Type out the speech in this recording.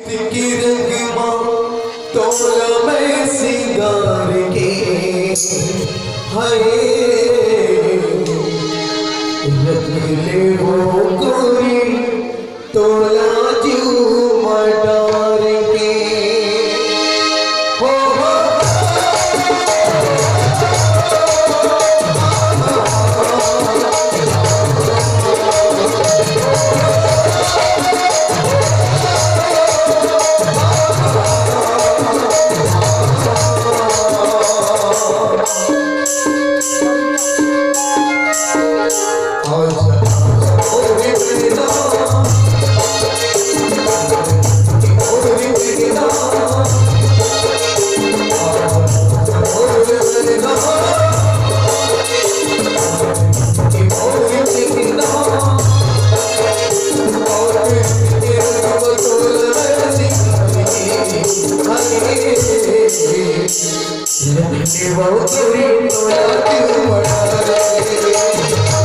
की रंगमा तोला मैं सिंगार के हाय रख ले वो गोरी तोला जू मटार के हो वो तेरी तोला क्यों बड़ा रे